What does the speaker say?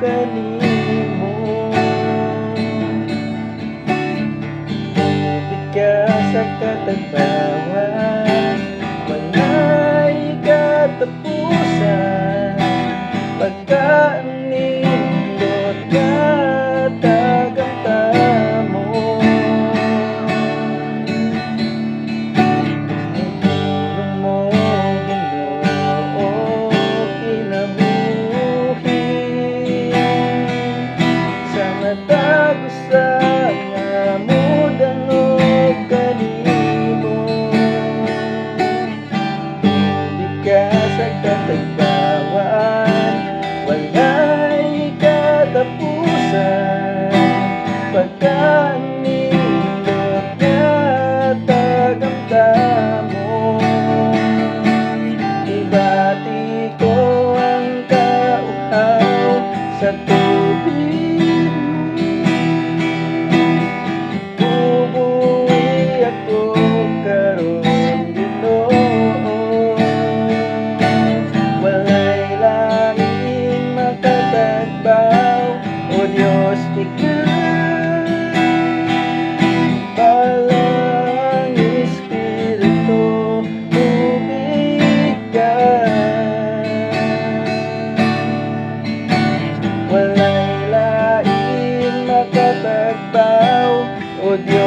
kanimo. Tubig ka sa katagbawan, walay katapusan. Pagkaanindot katagamtamo, ang tulong mo, Ginoo, kinabuhi. Sa matagusan nga mudanog kanimo. Tubig ka sa katagbawan, walay katapusan. Pagkaanindot katagamtamo, ibati ko ang kauhaw sa tubig. Bubuwi ako karon, Ginoo. Walay langit makatagbaw, o Diyos, ikaw. Balang Espiritu, tubig ka. Walay lain makatagbaw, o Diyos.